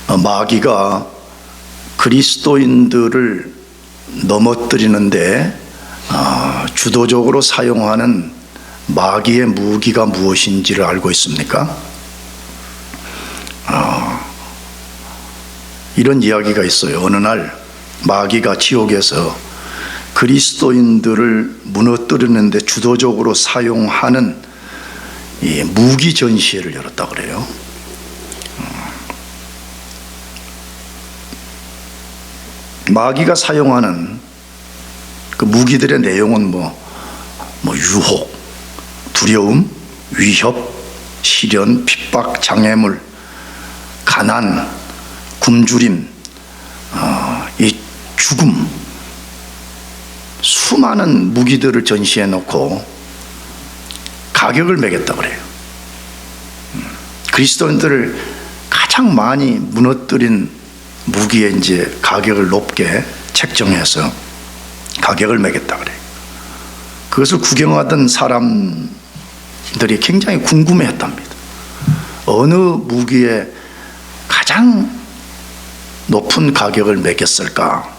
마귀가 그리스도인들을 넘어뜨리는데 주도적으로 사용하는 마귀의 무기가 무엇인지를 알고 있습니까? 이런 이야기가 있어요. 어느 날 마귀가 지옥에서 그리스도인들을 무너뜨리는데 주도적으로 사용하는 이 무기 전시회를 열었다 그래요. 마귀가 사용하는 그 무기들의 내용은 유혹, 두려움, 위협, 시련, 핍박, 장애물, 가난, 굶주림, 이 죽음, 수많은 무기들을 전시해 놓고 가격을 매겼다 그래요. 그리스도인들을 가장 많이 무너뜨린 무기에 이제 가격을 높게 책정해서 가격을 매겼다 그래요. 그것을 구경하던 사람들이 굉장히 궁금해했답니다. 어느 무기에 가장 높은 가격을 매겼을까?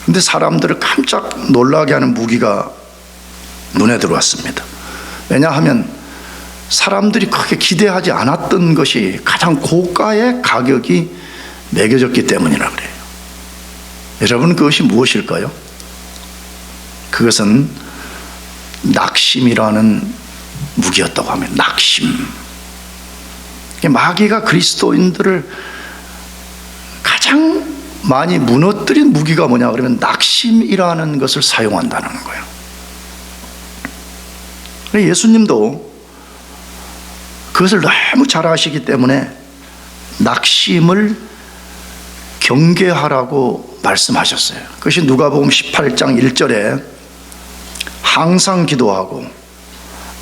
근데 사람들을 깜짝 놀라게 하는 무기가 눈에 들어왔습니다. 왜냐하면 사람들이 크게 기대하지 않았던 것이 가장 고가의 가격이 매겨졌기 때문이라 그래요. 여러분, 그것이 무엇일까요? 그것은 낙심이라는 무기였다고 하면, 낙심. 마귀가 그리스도인들을 가장 많이 무너뜨린 무기가 뭐냐 그러면 낙심이라는 것을 사용한다는 거예요. 예수님도 그것을 너무 잘 아시기 때문에 낙심을 경계하라고 말씀하셨어요. 그것이 누가복음 18장 1절에 항상 기도하고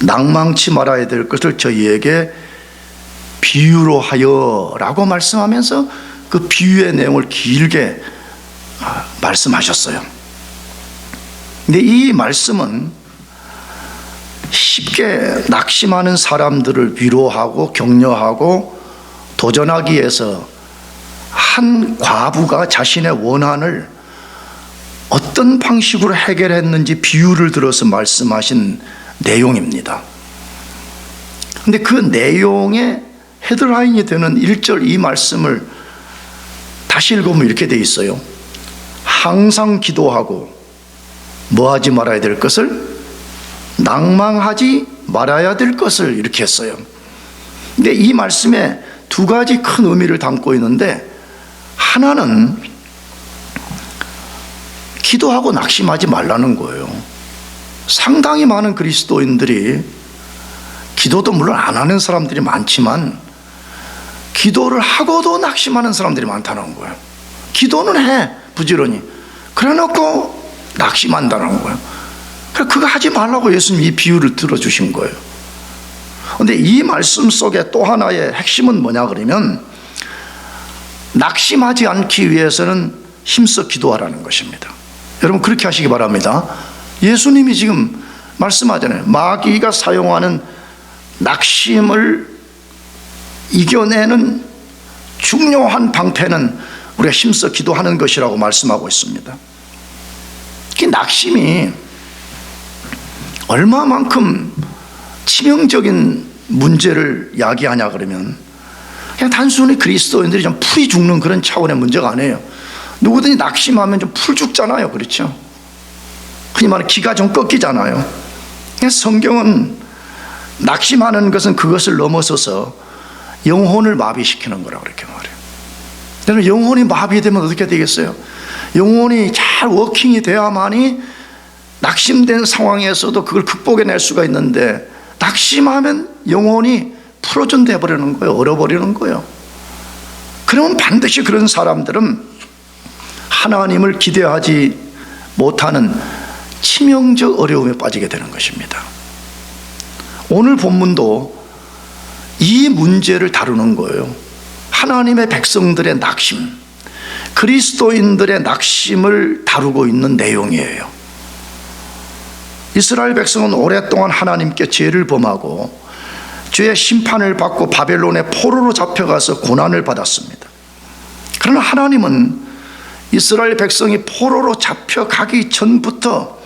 낭망치 말아야 될 것을 저희에게 비유로 하여 라고 말씀하면서 그 비유의 내용을 길게 말씀하셨어요. 근데 이 말씀은 쉽게 낙심하는 사람들을 위로하고 격려하고 도전하기 위해서 한 과부가 자신의 원한을 어떤 방식으로 해결했는지 비유를 들어서 말씀하신 내용입니다. 근데 그 내용의 헤드라인이 되는 1절 이 말씀을 다시 읽으면 이렇게 돼 있어요. 항상 기도하고 뭐 하지 말아야 될 것을? 낭망하지 말아야 될 것을 이렇게 했어요. 근데 이 말씀에 두 가지 큰 의미를 담고 있는데, 하나는 기도하고 낙심하지 말라는 거예요. 상당히 많은 그리스도인들이 기도도 물론 안 하는 사람들이 많지만 기도를 하고도 낙심하는 사람들이 많다는 거예요. 기도는 해 부지런히, 그래 놓고 낙심한다는 거예요. 그거 하지 말라고 예수님이 이 비유를 들어주신 거예요. 그런데 이 말씀 속에 또 하나의 핵심은 뭐냐 그러면, 낙심하지 않기 위해서는 힘써 기도하라는 것입니다. 여러분, 그렇게 하시기 바랍니다. 예수님이 지금 말씀하잖아요. 마귀가 사용하는 낙심을 이겨내는 중요한 방패는 우리가 힘써 기도하는 것이라고 말씀하고 있습니다. 이 낙심이 얼마만큼 치명적인 문제를 야기하냐 그러면, 그냥 단순히 그리스도인들이 좀 풀이 죽는 그런 차원의 문제가 아니에요. 누구든지 낙심하면 좀 풀 죽잖아요. 그렇죠? 흔히 말하는 기가 좀 꺾이잖아요. 성경은 낙심하는 것은 그것을 넘어서서 영혼을 마비시키는 거라고 그렇게 말해요. 여러분, 영혼이 마비되면 어떻게 되겠어요? 영혼이 잘 워킹이 돼야만이 낙심된 상황에서도 그걸 극복해낼 수가 있는데, 낙심하면 영혼이 풀어준 돼버리는 거예요. 얼어버리는 거예요. 그러면 반드시 그런 사람들은 하나님을 기대하지 못하는 치명적 어려움에 빠지게 되는 것입니다. 오늘 본문도 이 문제를 다루는 거예요. 하나님의 백성들의 낙심, 그리스도인들의 낙심을 다루고 있는 내용이에요. 이스라엘 백성은 오랫동안 하나님께 죄를 범하고 죄의 심판을 받고 바벨론의 포로로 잡혀가서 고난을 받았습니다. 그러나 하나님은 이스라엘 백성이 포로로 잡혀가기 전부터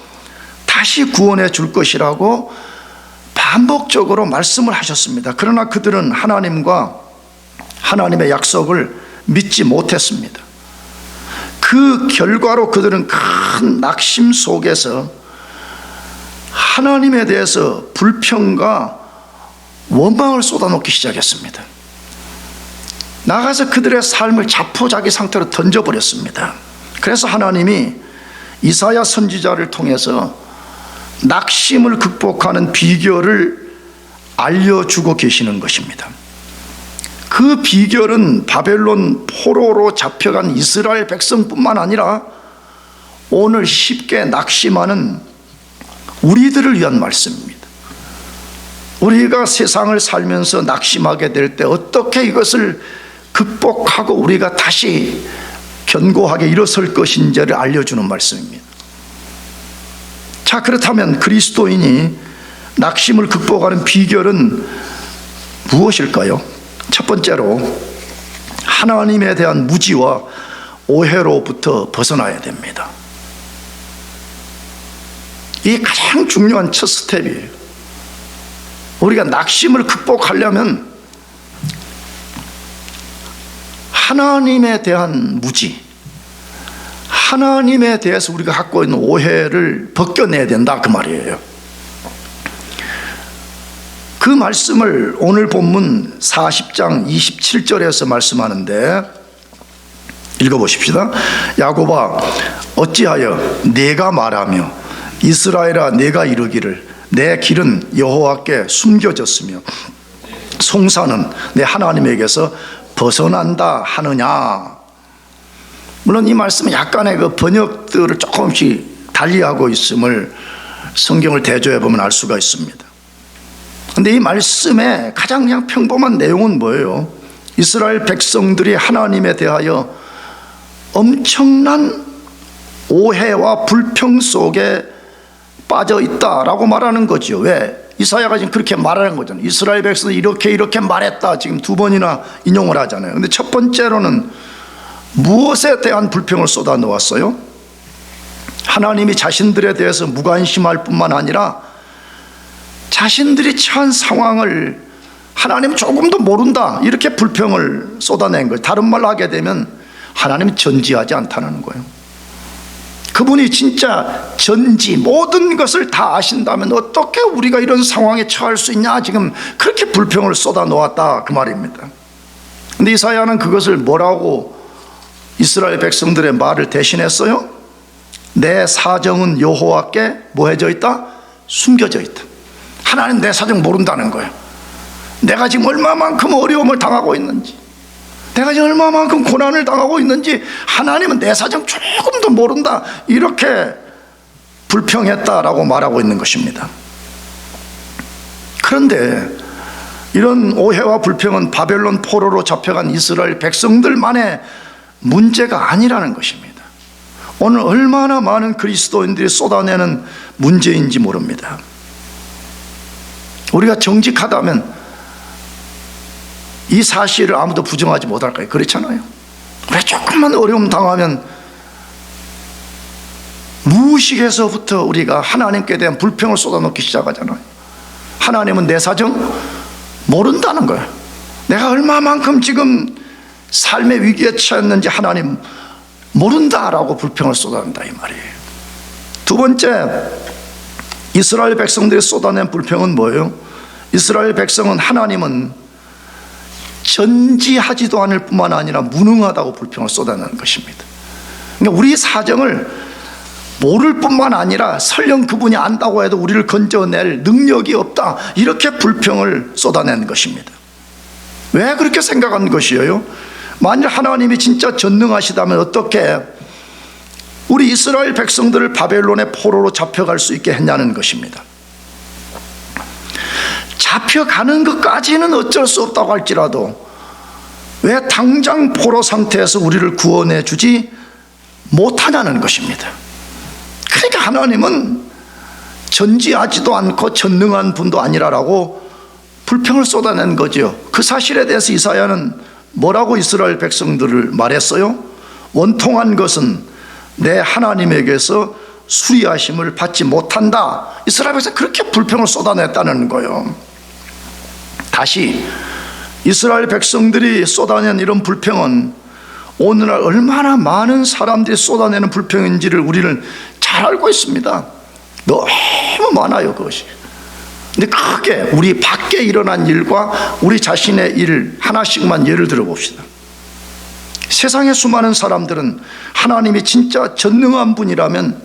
다시 구원해 줄 것이라고 반복적으로 말씀을 하셨습니다. 그러나 그들은 하나님과 하나님의 약속을 믿지 못했습니다. 그 결과로 그들은 큰 낙심 속에서 하나님에 대해서 불평과 원망을 쏟아놓기 시작했습니다. 나가서 그들의 삶을 자포자기 상태로 던져버렸습니다. 그래서 하나님이 이사야 선지자를 통해서 낙심을 극복하는 비결을 알려주고 계시는 것입니다. 그 비결은 바벨론 포로로 잡혀간 이스라엘 백성뿐만 아니라 오늘 쉽게 낙심하는 우리들을 위한 말씀입니다. 우리가 세상을 살면서 낙심하게 될 때 어떻게 이것을 극복하고 우리가 다시 견고하게 일어설 것인지를 알려주는 말씀입니다. 자, 그렇다면 그리스도인이 낙심을 극복하는 비결은 무엇일까요? 첫 번째로 하나님에 대한 무지와 오해로부터 벗어나야 됩니다. 이게 가장 중요한 첫 스텝이에요. 우리가 낙심을 극복하려면 하나님에 대한 무지, 하나님에 대해서 우리가 갖고 있는 오해를 벗겨내야 된다, 그 말이에요. 그 말씀을 오늘 본문 40장 27절에서 말씀하는데 읽어보십시다. 야곱아, 어찌하여 내가 말하며 이스라엘아 내가 이르기를 내 길은 여호와께 숨겨졌으며 송사는 내 하나님에게서 벗어난다 하느냐. 물론 이 말씀은 약간의 그 번역들을 조금씩 달리하고 있음을 성경을 대조해 보면 알 수가 있습니다. 그런데 이 말씀의 가장 그냥 평범한 내용은 뭐예요? 이스라엘 백성들이 하나님에 대하여 엄청난 오해와 불평 속에 빠져 있다라고 말하는 거죠. 왜? 이사야가 지금 그렇게 말하는 거잖아요. 이스라엘 백성이 이렇게 말했다 지금 두 번이나 인용을 하잖아요. 그런데 첫 번째로는 무엇에 대한 불평을 쏟아 놓았어요? 하나님이 자신들에 대해서 무관심할 뿐만 아니라 자신들이 처한 상황을 하나님은 조금도 모른다 이렇게 불평을 쏟아낸 거예요. 다른 말로 하게 되면 하나님은 전지하지 않다는 거예요. 그분이 진짜 전지 모든 것을 다 아신다면 어떻게 우리가 이런 상황에 처할 수 있냐, 지금 그렇게 불평을 쏟아 놓았다 그 말입니다. 그런데 이사야는 그것을 뭐라고 이스라엘 백성들의 말을 대신했어요? 내 사정은 여호와께 뭐해져 있다? 숨겨져 있다. 하나님 내 사정 모른다는 거예요. 내가 지금 얼마만큼 어려움을 당하고 있는지, 내가 지금 얼마만큼 고난을 당하고 있는지 하나님은 내 사정 조금도 모른다, 이렇게 불평했다라고 말하고 있는 것입니다. 그런데 이런 오해와 불평은 바벨론 포로로 잡혀간 이스라엘 백성들만의 문제가 아니라는 것입니다. 오늘 얼마나 많은 그리스도인들이 쏟아내는 문제인지 모릅니다. 우리가 정직하다면 이 사실을 아무도 부정하지 못할 거예요. 그렇잖아요. 우리가 조금만 어려움 당하면 무의식에서부터 우리가 하나님께 대한 불평을 쏟아놓기 시작하잖아요. 하나님은 내 사정 모른다는 거예요. 내가 얼마만큼 지금 삶의 위기에 처했는지 하나님 모른다라고 불평을 쏟아낸다 이 말이에요. 두 번째, 이스라엘 백성들이 쏟아낸 불평은 뭐예요? 이스라엘 백성은 하나님은 전지하지도 않을 뿐만 아니라 무능하다고 불평을 쏟아내는 것입니다. 그러니까 우리 사정을 모를 뿐만 아니라 설령 그분이 안다고 해도 우리를 건져낼 능력이 없다, 이렇게 불평을 쏟아내는 것입니다. 왜 그렇게 생각한 것이에요? 만일 하나님이 진짜 전능하시다면 어떻게 우리 이스라엘 백성들을 바벨론의 포로로 잡혀갈 수 있게 했냐는 것입니다. 잡혀가는 것까지는 어쩔 수 없다고 할지라도 왜 당장 포로 상태에서 우리를 구원해 주지 못하냐는 것입니다. 그러니까 하나님은 전지하지도 않고 전능한 분도 아니라라고 불평을 쏟아낸 거죠. 그 사실에 대해서 이사야는 뭐라고 이스라엘 백성들을 말했어요? 원통한 것은 내 하나님에게서 수리하심을 받지 못한다. 이스라엘 백성이 그렇게 불평을 쏟아냈다는 거예요. 다시 이스라엘 백성들이 쏟아낸 이런 불평은 오늘날 얼마나 많은 사람들이 쏟아내는 불평인지를 우리는 잘 알고 있습니다. 너무 많아요, 그것이. 근데 크게 우리 밖에 일어난 일과 우리 자신의 일 하나씩만 예를 들어 봅시다. 세상의 수많은 사람들은 하나님이 진짜 전능한 분이라면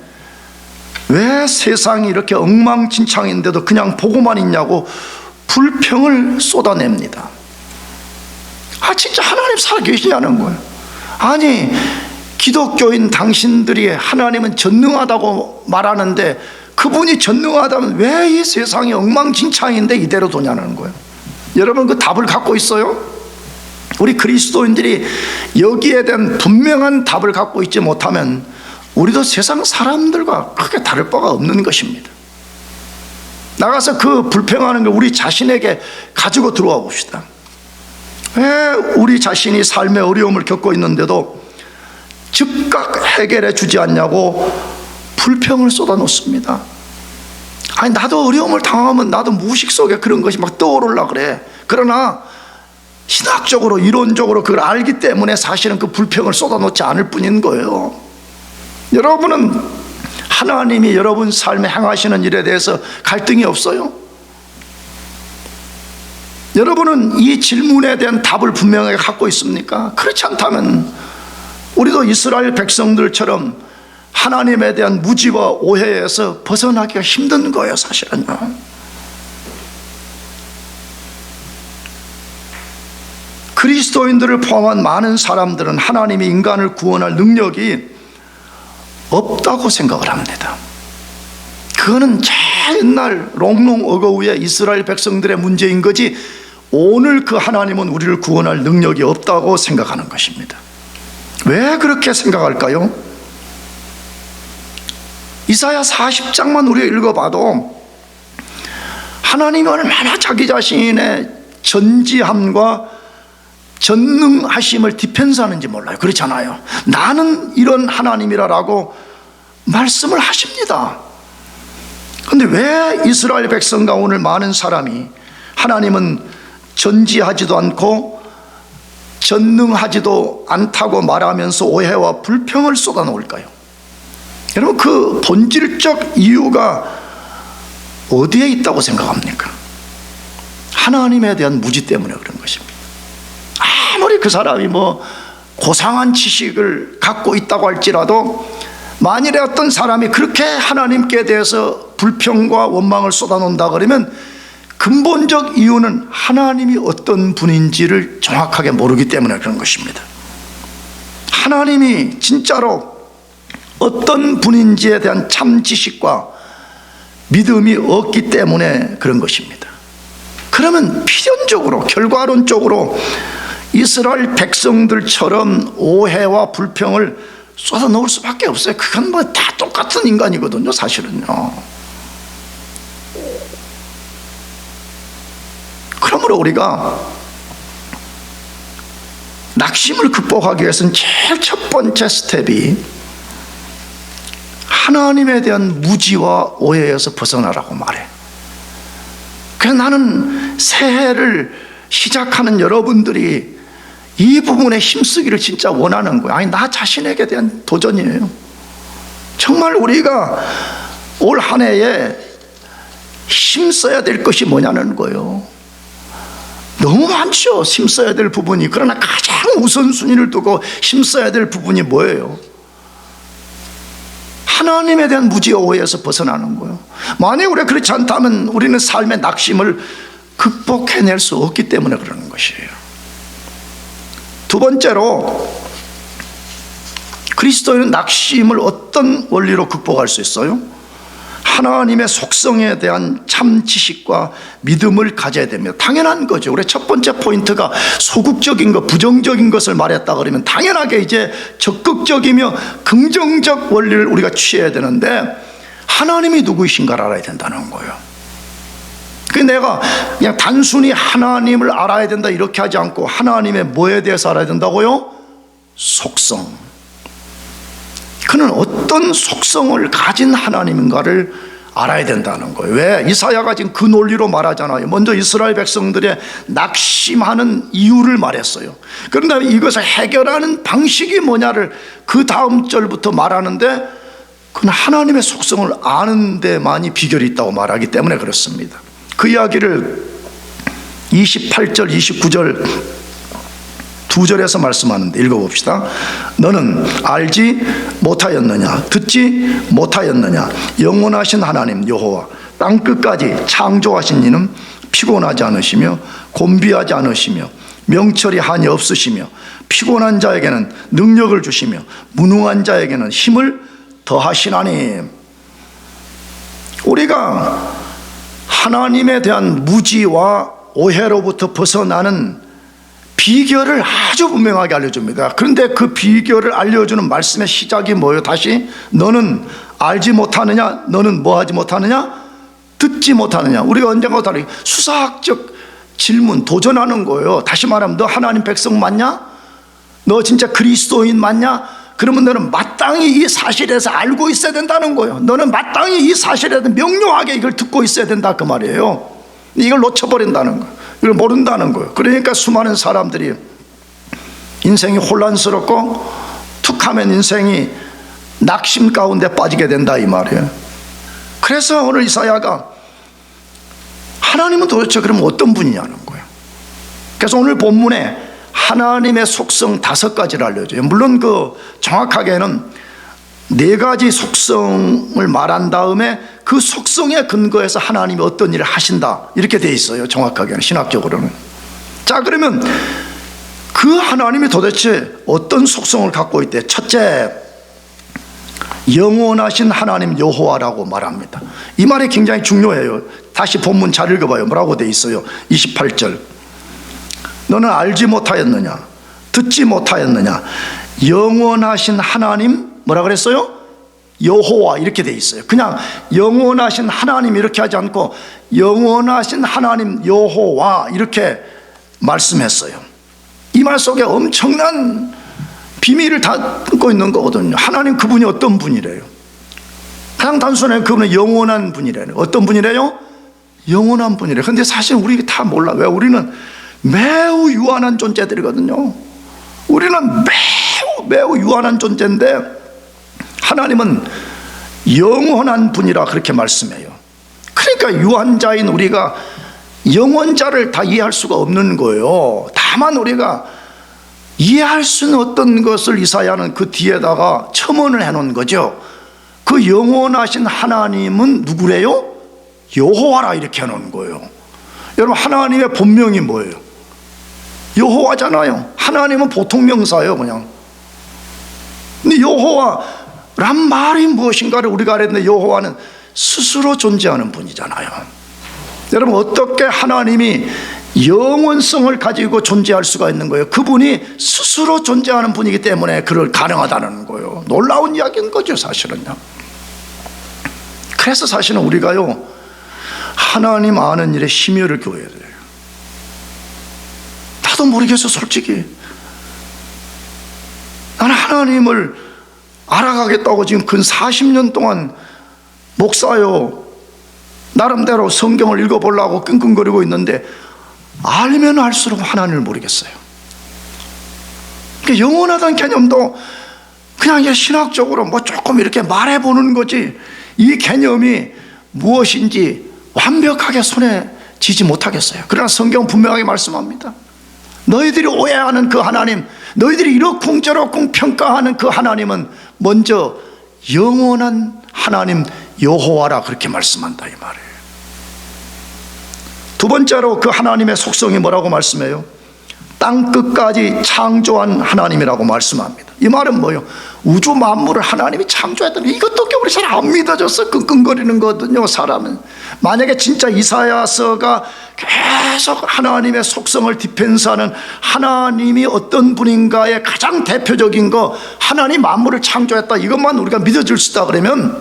왜 세상이 이렇게 엉망진창인데도 그냥 보고만 있냐고 불평을 쏟아냅니다. 진짜 하나님 살아계시냐는 거예요. 아니, 기독교인 당신들이 하나님은 전능하다고 말하는데 그분이 전능하다면 왜 이 세상이 엉망진창인데 이대로 두냐는 거예요. 여러분, 그 답을 갖고 있어요? 우리 그리스도인들이 여기에 대한 분명한 답을 갖고 있지 못하면 우리도 세상 사람들과 크게 다를 바가 없는 것입니다. 나가서 그 불평하는 걸 우리 자신에게 가지고 들어와 봅시다. 왜 우리 자신이 삶의 어려움을 겪고 있는데도 즉각 해결해 주지 않냐고 불평을 쏟아놓습니다. 아니, 나도 어려움을 당하면 나도 무의식 속에 그런 것이 막 떠오르려 그래. 그러나 신학적으로 이론적으로 그걸 알기 때문에 사실은 그 불평을 쏟아놓지 않을 뿐인 거예요. 여러분은 하나님이 여러분 삶에 행하시는 일에 대해서 갈등이 없어요? 여러분은 이 질문에 대한 답을 분명하게 갖고 있습니까? 그렇지 않다면 우리도 이스라엘 백성들처럼 하나님에 대한 무지와 오해에서 벗어나기가 힘든 거예요, 사실은요. 그리스도인들을 포함한 많은 사람들은 하나님이 인간을 구원할 능력이 없다고 생각을 합니다. 그거는 옛날 롱롱 어거우의 이스라엘 백성들의 문제인 거지 오늘 그 하나님은 우리를 구원할 능력이 없다고 생각하는 것입니다. 왜 그렇게 생각할까요? 이사야 40장만 우리가 읽어봐도 하나님이 얼마나 자기 자신의 전지함과 전능하심을 디펜스하는지 몰라요. 그렇잖아요. 나는 이런 하나님이라고 말씀을 하십니다. 그런데 왜 이스라엘 백성과 오늘 많은 사람이 하나님은 전지하지도 않고 전능하지도 않다고 말하면서 오해와 불평을 쏟아놓을까요? 여러분, 그 본질적 이유가 어디에 있다고 생각합니까? 하나님에 대한 무지 때문에 그런 것입니다. 아무리 그 사람이 고상한 지식을 갖고 있다고 할지라도 만일에 어떤 사람이 그렇게 하나님께 대해서 불평과 원망을 쏟아놓는다 그러면 근본적 이유는 하나님이 어떤 분인지를 정확하게 모르기 때문에 그런 것입니다. 하나님이 진짜로 어떤 분인지에 대한 참 지식과 믿음이 없기 때문에 그런 것입니다. 그러면 필연적으로 결과론적으로 이스라엘 백성들처럼 오해와 불평을 쏟아놓을 수밖에 없어요. 그건 다 똑같은 인간이거든요, 사실은요. 그러므로 우리가 낙심을 극복하기 위해서는 제일 첫 번째 스텝이 하나님에 대한 무지와 오해에서 벗어나라고 말해. 그래서 나는 새해를 시작하는 여러분들이 이 부분에 힘쓰기를 진짜 원하는 거예요. 아니, 나 자신에게 대한 도전이에요. 정말 우리가 올 한 해에 힘써야 될 것이 뭐냐는 거예요. 너무 많죠, 힘써야 될 부분이. 그러나 가장 우선순위를 두고 힘써야 될 부분이 뭐예요? 하나님에 대한 무지와 오해에서 벗어나는 거예요. 만약 우리가 그렇지 않다면 우리는 삶의 낙심을 극복해낼 수 없기 때문에 그러는 것이에요. 두 번째로, 그리스도인은 낙심을 어떤 원리로 극복할 수 있어요? 하나님의 속성에 대한 참 지식과 믿음을 가져야 됩니다. 당연한 거죠. 우리 첫 번째 포인트가 소극적인 것, 부정적인 것을 말했다 그러면 당연하게 이제 적극적이며 긍정적 원리를 우리가 취해야 되는데 하나님이 누구이신가를 알아야 된다는 거예요. 그 내가 그냥 단순히 하나님을 알아야 된다 이렇게 하지 않고 하나님의 뭐에 대해서 알아야 된다고요? 속성. 그는 어떤 속성을 가진 하나님인가를 알아야 된다는 거예요. 왜? 이사야가 지금 그 논리로 말하잖아요. 먼저 이스라엘 백성들의 낙심하는 이유를 말했어요. 그런 다음에 이것을 해결하는 방식이 뭐냐를 그 다음 절부터 말하는데, 그는 하나님의 속성을 아는 데만이 비결이 있다고 말하기 때문에 그렇습니다. 그 이야기를 28절 29절 두 절에서 말씀하는데 읽어봅시다. 너는 알지 못하였느냐, 듣지 못하였느냐, 영원하신 하나님 여호와 땅끝까지 창조하신 이는 피곤하지 않으시며 곤비하지 않으시며 명철이 한이 없으시며 피곤한 자에게는 능력을 주시며 무능한 자에게는 힘을 더하시나니. 우리가 하나님에 대한 무지와 오해로부터 벗어나는 비결을 아주 분명하게 알려줍니다. 그런데 그 비결을 알려주는 말씀의 시작이 뭐예요? 다시, 너는 알지 못하느냐, 너는 뭐 하지 못하느냐, 듣지 못하느냐. 우리가 언젠가 다르게 수사학적 질문, 도전하는 거예요. 다시 말하면 너 하나님 백성 맞냐? 너 진짜 그리스도인 맞냐? 그러면 너는 마땅히 이 사실에서 알고 있어야 된다는 거예요. 너는 마땅히 이 사실에서 명료하게 이걸 듣고 있어야 된다 그 말이에요. 이걸 놓쳐버린다는 거예요. 이걸 모른다는 거예요. 그러니까 수많은 사람들이 인생이 혼란스럽고 툭하면 인생이 낙심 가운데 빠지게 된다 이 말이에요. 그래서 오늘 이사야가 하나님은 도대체 그럼 어떤 분이냐는 거예요. 그래서 오늘 본문에 하나님의 속성 5가지를 알려줘요. 물론 그 정확하게는 4가지 속성을 말한 다음에 그 속성에 근거해서 하나님이 어떤 일을 하신다 이렇게 돼 있어요. 정확하게는, 신학적으로는. 자, 그러면 그 하나님이 도대체 어떤 속성을 갖고 있대? 첫째, 영원하신 하나님 여호와라고 말합니다. 이 말이 굉장히 중요해요. 다시 본문 잘 읽어봐요. 뭐라고 돼 있어요? 28절. 너는 알지 못하였느냐, 듣지 못하였느냐, 영원하신 하나님 뭐라 그랬어요? 여호와 이렇게 돼 있어요. 그냥 영원하신 하나님 이렇게 하지 않고 영원하신 하나님 여호와 이렇게 말씀했어요. 이 말 속에 엄청난 비밀을 담고 있는 거거든요. 하나님 그분이 어떤 분이래요? 그냥 단순하게 그분은 영원한 분이래요. 어떤 분이래요? 영원한 분이래요. 근데 사실 우리 다 몰라. 왜? 우리는 매우 유한한 존재들이거든요. 우리는 매우 유한한 존재인데 하나님은 영원한 분이라 그렇게 말씀해요. 그러니까 유한자인 우리가 영원자를 다 이해할 수가 없는 거예요. 다만 우리가 이해할 수 있는 어떤 것을 이사야는 그 뒤에다가 첨언을 해놓은 거죠. 그 영원하신 하나님은 누구래요? 여호와라 이렇게 해놓은 거예요. 여러분, 하나님의 본명이 뭐예요? 여호와잖아요. 하나님은 보통 명사예요, 그냥. 근데 여호와란 말이 무엇인가를 우리가 알았는데, 여호와는 스스로 존재하는 분이잖아요. 여러분, 어떻게 하나님이 영원성을 가지고 존재할 수가 있는 거예요? 그분이 스스로 존재하는 분이기 때문에 그걸 가능하다는 거예요. 놀라운 이야기인 거죠, 사실은요. 그래서 사실은 우리가요, 하나님 아는 일에 심혈을 기울여야 돼요. 나도 모르겠어, 솔직히. 나는 하나님을 알아가겠다고 지금 근 40년 동안 목사요, 나름대로 성경을 읽어보려고 끙끙거리고 있는데 알면 알수록 하나님을 모르겠어요. 그러니까 영원하다는 개념도 그냥 이게 신학적으로 뭐 조금 이렇게 말해보는 거지, 이 개념이 무엇인지 완벽하게 손에 쥐지 못하겠어요. 그러나 성경은 분명하게 말씀합니다. 너희들이 오해하는 그 하나님, 너희들이 이러쿵저러쿵 평가하는 그 하나님은 먼저 영원한 하나님 여호와라 그렇게 말씀한다 이 말이에요. 두 번째로 그 하나님의 속성이 뭐라고 말씀해요? 땅끝까지 창조한 하나님이라고 말씀합니다. 이 말은 뭐예요? 우주 만물을 하나님이 창조했다는, 이것도 우리 잘 안 믿어져서 끙끙거리는 거거든요, 사람은. 만약에 진짜 이사야서가 계속 하나님의 속성을 디펜스하는 하나님이 어떤 분인가의 가장 대표적인 거, 하나님 만물을 창조했다, 이것만 우리가 믿어줄 수 있다 그러면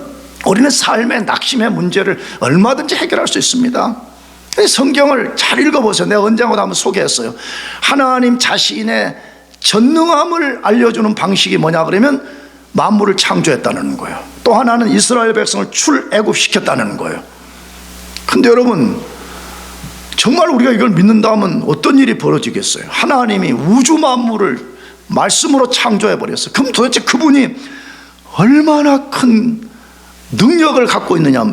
우리는 삶의 낙심의 문제를 얼마든지 해결할 수 있습니다. 성경을 잘 읽어보세요. 내가 언젠가도 한번 소개했어요. 하나님 자신의 전능함을 알려주는 방식이 뭐냐 그러면 만물을 창조했다는 거예요. 또 하나는 이스라엘 백성을 출애굽시켰다는 거예요. 근데 여러분, 정말 우리가 이걸 믿는다면 어떤 일이 벌어지겠어요? 하나님이 우주 만물을 말씀으로 창조해버렸어요. 그럼 도대체 그분이 얼마나 큰 능력을 갖고 있느냐.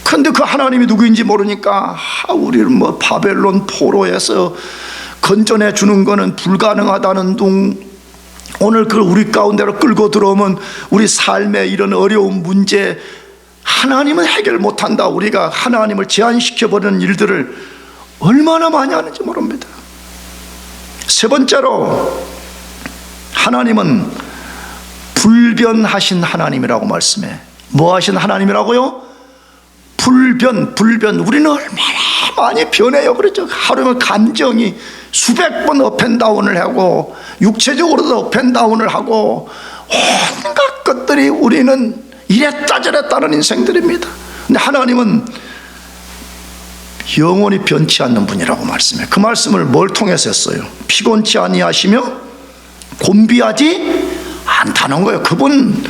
그런데 그 하나님이 누구인지 모르니까 우리를 뭐 바벨론 포로에서 건져내 주는 거는 불가능하다는 둥, 오늘 그걸 우리 가운데로 끌고 들어오면 우리 삶의 이런 어려운 문제 하나님은 해결 못한다, 우리가 하나님을 제한시켜버리는 일들을 얼마나 많이 하는지 모릅니다. 세 번째로, 하나님은 불변하신 하나님이라고 말씀해. 뭐 하신 하나님이라고요? 불변. 우리는 얼마나 많이 변해요. 그렇죠? 하루면 감정이 수백 번 업앤다운을 하고 육체적으로도 업앤다운을 하고 온갖 것들이, 우리는 이랬다 저랬다는 인생들입니다. 근데 하나님은 영원히 변치 않는 분이라고 말씀해요. 그 말씀을 뭘 통해서 했어요? 피곤치 아니하시며 곤비하지 않다는 거예요. 그분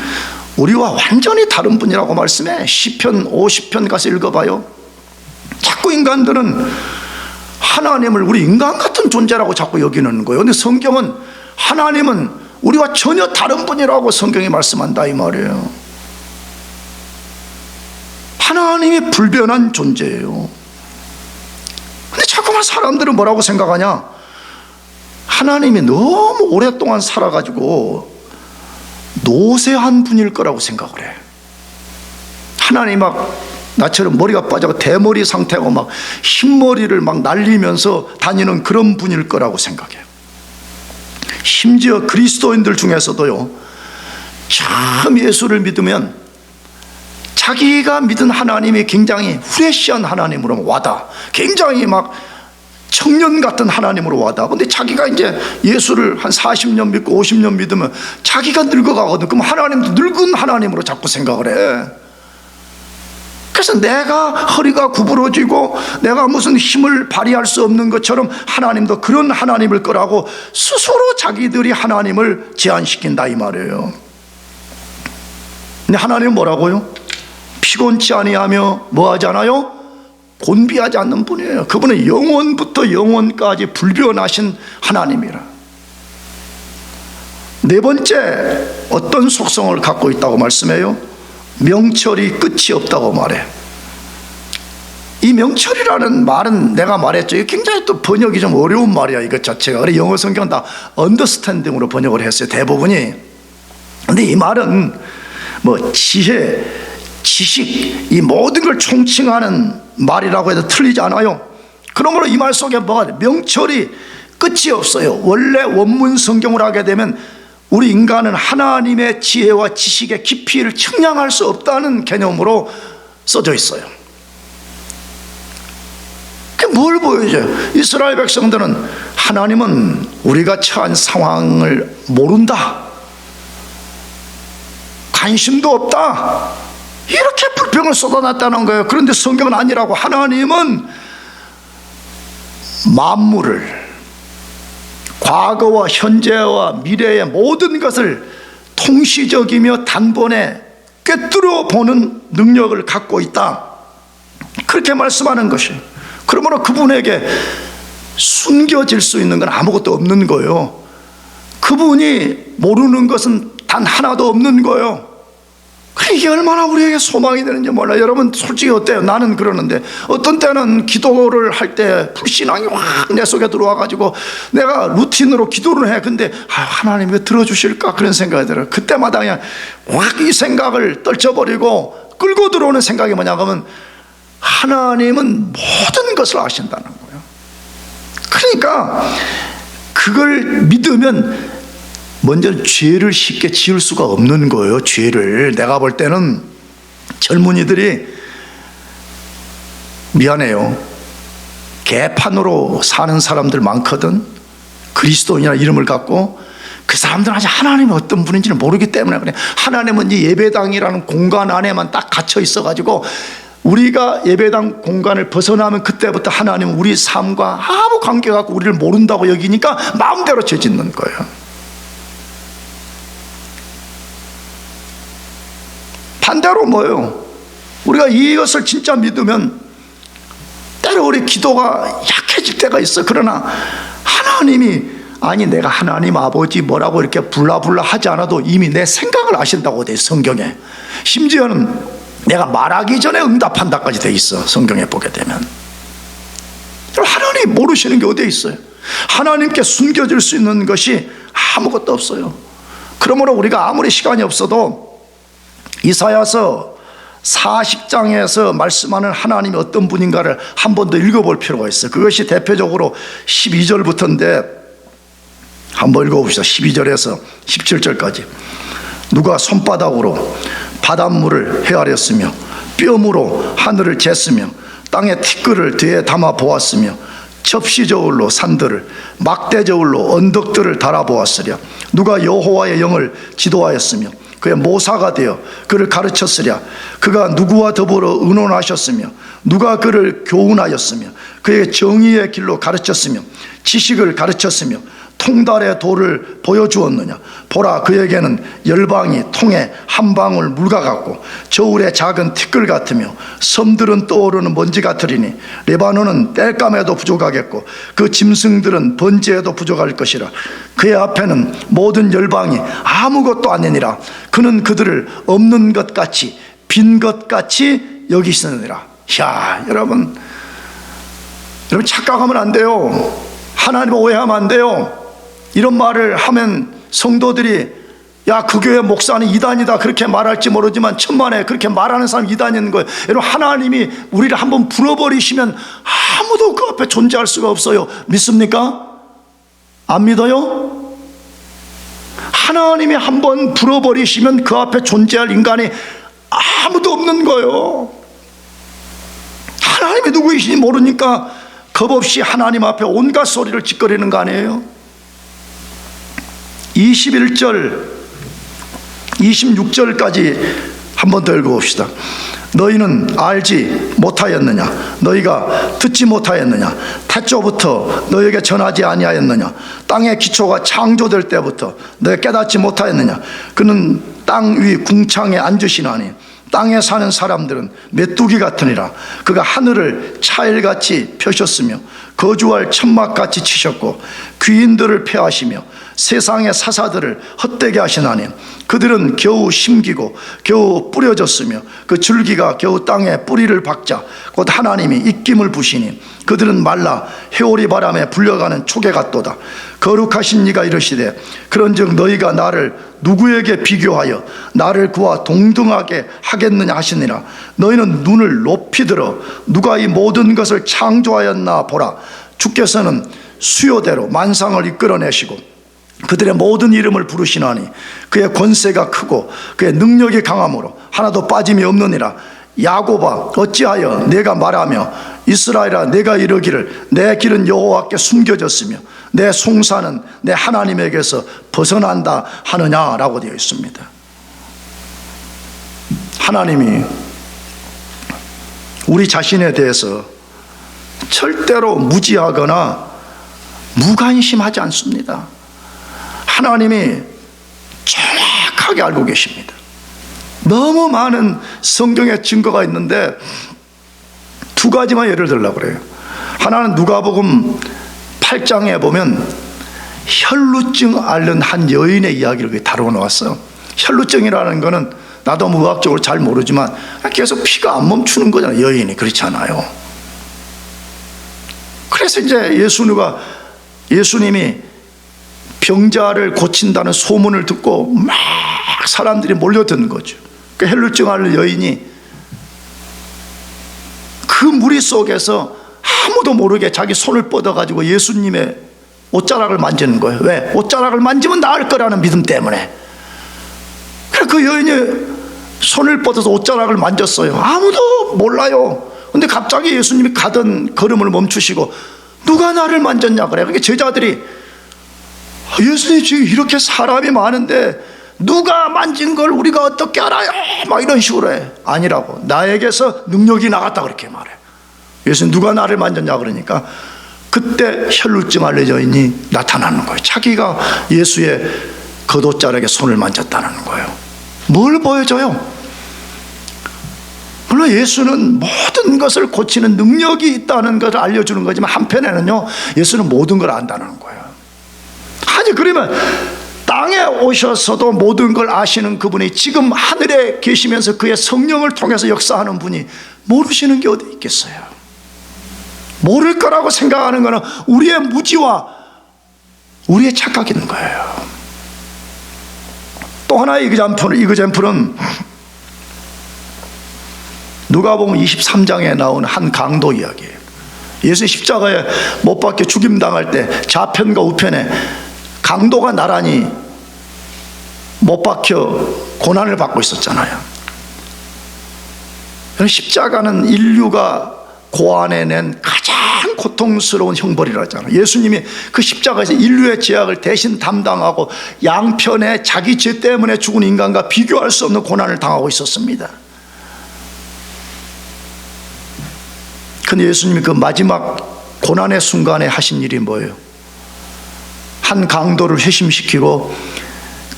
우리와 완전히 다른 분이라고 말씀해. 시편 50편 가서 읽어봐요. 자꾸 인간들은 하나님을 우리 인간 같은 존재라고 자꾸 여기는 거예요. 근데 성경은 하나님은 우리와 전혀 다른 분이라고 성경이 말씀한다 이 말이에요. 하나님이 불변한 존재예요. 근데 자꾸만 사람들은 뭐라고 생각하냐? 하나님이 너무 오랫동안 살아가지고 노쇠한 분일 거라고 생각을 해. 하나님이 막 나처럼 머리가 빠져서 대머리 상태고 막 흰머리를 막 날리면서 다니는 그런 분일 거라고 생각해요. 심지어 그리스도인들 중에서도요, 처음 예수를 믿으면 자기가 믿은 하나님이 굉장히 프레시한 하나님으로 와닿아. 굉장히 막 청년 같은 하나님으로 와닿아. 근데 자기가 이제 예수를 한 40년 믿고 50년 믿으면 자기가 늙어가거든. 그럼 하나님도 늙은 하나님으로 자꾸 생각을 해. 그래서 내가 허리가 구부러지고 내가 무슨 힘을 발휘할 수 없는 것처럼 하나님도 그런 하나님일 거라고 스스로 자기들이 하나님을 제한시킨다 이 말이에요. 근데 하나님은 뭐라고요? 피곤치 아니하며 뭐하지 않아요? 곤비하지 않는 분이에요. 그분은 영원부터 영원까지 불변하신 하나님이라. 네 번째, 어떤 속성을 갖고 있다고 말씀해요? 명철이 끝이 없다고 말해. 이 명철이라는 말은 내가 말했죠. 이게 굉장히 또 번역이 좀 어려운 말이야, 이것 자체가. 그래 영어 성경은 다 언더스탠딩으로 번역을 했어요, 대부분이. 근데 이 말은 뭐 지혜, 지식, 이 모든 걸 총칭하는 말이라고 해도 틀리지 않아요. 그러므로 이 말 속에 뭐가 명철이 끝이 없어요. 원래 원문 성경을 하게 되면 우리 인간은 하나님의 지혜와 지식의 깊이를 측량할 수 없다는 개념으로 써져 있어요. 그게 뭘 보여줘요? 이스라엘 백성들은 하나님은 우리가 처한 상황을 모른다, 관심도 없다, 이렇게 불평을 쏟아놨다는 거예요. 그런데 성경은 아니라고. 하나님은 만물을, 과거와 현재와 미래의 모든 것을 통시적이며 단번에 꿰뚫어 보는 능력을 갖고 있다, 그렇게 말씀하는 것이에요. 그러므로 그분에게 숨겨질 수 있는 건 아무것도 없는 거예요. 그분이 모르는 것은 단 하나도 없는 거예요. 이게 얼마나 우리에게 소망이 되는지 몰라요. 여러분 솔직히 어때요? 나는 그러는데 어떤 때는 기도를 할 때 불신앙이 확 내 속에 들어와가지고 내가 루틴으로 기도를 해. 근데 하나님 왜 들어주실까? 그런 생각이 들어요. 그때마다 그냥 확 이 생각을 떨쳐버리고 끌고 들어오는 생각이 뭐냐 하면 하나님은 모든 것을 아신다는 거예요. 그러니까 그걸 믿으면 먼저 죄를 쉽게 지을 수가 없는 거예요. 죄를. 내가 볼 때는 젊은이들이 미안해요, 개판으로 사는 사람들 많거든. 그리스도인이라는 이름을 갖고 그 사람들은 아직 하나님이 어떤 분인지는 모르기 때문에 그래. 하나님은 이 예배당이라는 공간 안에만 딱 갇혀 있어가지고 우리가 예배당 공간을 벗어나면 그때부터 하나님은 우리 삶과 아무 관계가 없고 우리를 모른다고 여기니까 마음대로 죄 짓는 거예요. 반대로 뭐예요? 우리가 이것을 진짜 믿으면 때로 우리 기도가 약해질 때가 있어. 그러나 하나님이, 아니 내가 하나님 아버지 뭐라고 이렇게 불라불라 하지 않아도 이미 내 생각을 아신다고 돼 있어, 성경에. 심지어는 내가 말하기 전에 응답한다까지 돼 있어, 성경에 보게 되면. 하나님 모르시는 게 어디에 있어요? 하나님께 숨겨질 수 있는 것이 아무것도 없어요. 그러므로 우리가 아무리 시간이 없어도 이사야서 40장에서 말씀하는 하나님이 어떤 분인가를 한 번 더 읽어볼 필요가 있어요. 그것이 대표적으로 12절부터인데 한번 읽어봅시다. 12절에서 17절까지. 누가 손바닥으로 바닷물을 헤아렸으며 뼘으로 하늘을 쟀으며 땅에 티끌을 뒤에 담아 보았으며 접시저울로 산들을 막대저울로 언덕들을 달아보았으랴. 누가 여호와의 영을 지도하였으며 그의 모사가 되어 그를 가르쳤으랴. 그가 누구와 더불어 의논하셨으며 누가 그를 교훈하였으며 그의 정의의 길로 가르쳤으며 지식을 가르쳤으며 통달의 도를 보여주었느냐. 보라, 그에게는 열방이 통에 한 방울 물과 같고 저울의 작은 티끌 같으며 섬들은 떠오르는 먼지 같으리니 레바논은 땔감에도 부족하겠고 그 짐승들은 번제에도 부족할 것이라. 그의 앞에는 모든 열방이 아무것도 아니니라. 그는 그들을 없는 것 같이 빈 것 같이 여기시느니라. 야, 여러분 착각하면 안 돼요. 하나님을 오해하면 안 돼요. 이런 말을 하면 성도들이 야, 그 교회 목사는 이단이다 그렇게 말할지 모르지만 천만에 그렇게 말하는 사람이 이단인 거예요. 여러분, 하나님이 우리를 한번 불어버리시면 아무도 그 앞에 존재할 수가 없어요. 믿습니까? 안 믿어요? 하나님이 한번 불어버리시면 그 앞에 존재할 인간이 아무도 없는 거예요. 하나님이 누구이신지 모르니까 겁없이 하나님 앞에 온갖 소리를 짓거리는 거 아니에요? 21절 26절까지 한 번 더 읽어봅시다. 너희는 알지 못하였느냐? 너희가 듣지 못하였느냐? 태초부터 너희에게 전하지 아니하였느냐? 땅의 기초가 창조될 때부터 너희 깨닫지 못하였느냐? 그는 땅 위 궁창에 앉으시나니 땅에 사는 사람들은 메뚜기 같으니라. 그가 하늘을 차일같이 펴셨으며 거주할 천막같이 치셨고 귀인들을 폐하시며 세상의 사사들을 헛되게 하시나니 그들은 겨우 심기고 겨우 뿌려졌으며 그 줄기가 겨우 땅에 뿌리를 박자 곧 하나님이 입김을 부시니 그들은 말라 해오리 바람에 불려가는 초계 같도다. 거룩하신 이가 이르시되 그런즉 너희가 나를 누구에게 비교하여 나를 그와 동등하게 하겠느냐 하시니라. 너희는 눈을 높이 들어 누가 이 모든 것을 창조하였나 보라. 주께서는 수요대로 만상을 이끌어내시고 그들의 모든 이름을 부르시나니 그의 권세가 크고 그의 능력이 강함으로 하나도 빠짐이 없느니라. 야곱아, 어찌하여 내가 말하며 이스라엘아, 내가 이르기를 내 길은 여호와께 숨겨졌으며 내 송사는 내 하나님에게서 벗어난다 하느냐라고 되어 있습니다. 하나님이 우리 자신에 대해서 절대로 무지하거나 무관심하지 않습니다. 하나님이 정확하게 알고 계십니다. 너무 많은 성경의 증거가 있는데 두 가지만 예를 들려고 그래요. 하나는 누가복음 8장에 보면 혈루증 앓는 한 여인의 이야기를 다루어 놓았어요. 혈루증이라는 거는 나도 의학적으로 잘 모르지만 계속 피가 안 멈추는 거잖아요. 여인이 그렇지 않아요. 그래서 이제 예수님이 병자를 고친다는 소문을 듣고 막 사람들이 몰려드는 거죠. 그 혈루증 앓는 여인이 그 무리 속에서 아무도 모르게 자기 손을 뻗어가지고 예수님의 옷자락을 만지는 거예요. 왜? 옷자락을 만지면 나을 거라는 믿음 때문에. 그래서 그 여인이 손을 뻗어서 옷자락을 만졌어요. 아무도 몰라요. 근데 갑자기 예수님이 가던 걸음을 멈추시고 누가 나를 만졌냐 그래. 그러니까 제자들이 예수님 지금 이렇게 사람이 많은데 누가 만진 걸 우리가 어떻게 알아요? 막 이런 식으로 해. 아니라고. 나에게서 능력이 나갔다 그렇게 말해. 예수님 누가 나를 만졌냐 그러니까 그때 혈루증 알레르기인이 나타나는 거예요. 자기가 예수의 겉옷자락에 손을 만졌다는 거예요. 뭘 보여줘요? 물론 예수는 모든 것을 고치는 능력이 있다는 것을 알려주는 거지만 한편에는요, 예수는 모든 걸 안다는 거예요. 아니 그러면 땅에 오셔서도 모든 걸 아시는 그분이 지금 하늘에 계시면서 그의 성령을 통해서 역사하는 분이 모르시는 게 어디 있겠어요? 모를 거라고 생각하는 것은 우리의 무지와 우리의 착각인 거예요. 또 하나의 이그젬플은 누가복음 23장에 나온 한 강도 이야기예요. 예수 십자가에 못 박혀 죽임당할 때 좌편과 우편에 강도가 나란히 못 박혀 고난을 받고 있었잖아요. 십자가는 인류가 고안해낸 가장 고통스러운 형벌이라잖아요. 예수님이 그 십자가에서 인류의 죄악을 대신 담당하고 양편에 자기 죄 때문에 죽은 인간과 비교할 수 없는 고난을 당하고 있었습니다. 근데 예수님이 그 마지막 고난의 순간에 하신 일이 뭐예요? 한 강도를 회심시키고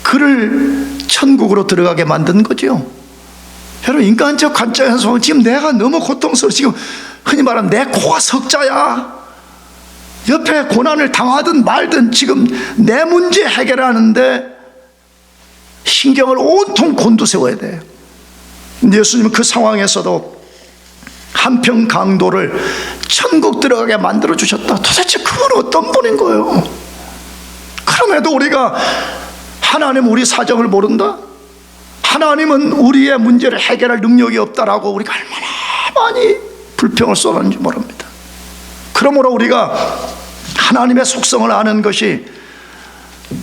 그를 천국으로 들어가게 만든 거죠. 여러분, 인간적 관점에서 보면 지금 내가 너무 고통스러워. 지금 흔히 말하면 내 코가 석자야. 옆에 고난을 당하든 말든 지금 내 문제 해결하는데 신경을 온통 곤두세워야 돼요. 근데 예수님은 그 상황에서도 한편 강도를 천국 들어가게 만들어 주셨다. 도대체 그건 어떤 분인 거예요? 그럼에도 우리가 하나님 우리 사정을 모른다? 하나님은 우리의 문제를 해결할 능력이 없다라고 우리가 얼마나 많이 불평을 쏟았는지 모릅니다. 그러므로 우리가 하나님의 속성을 아는 것이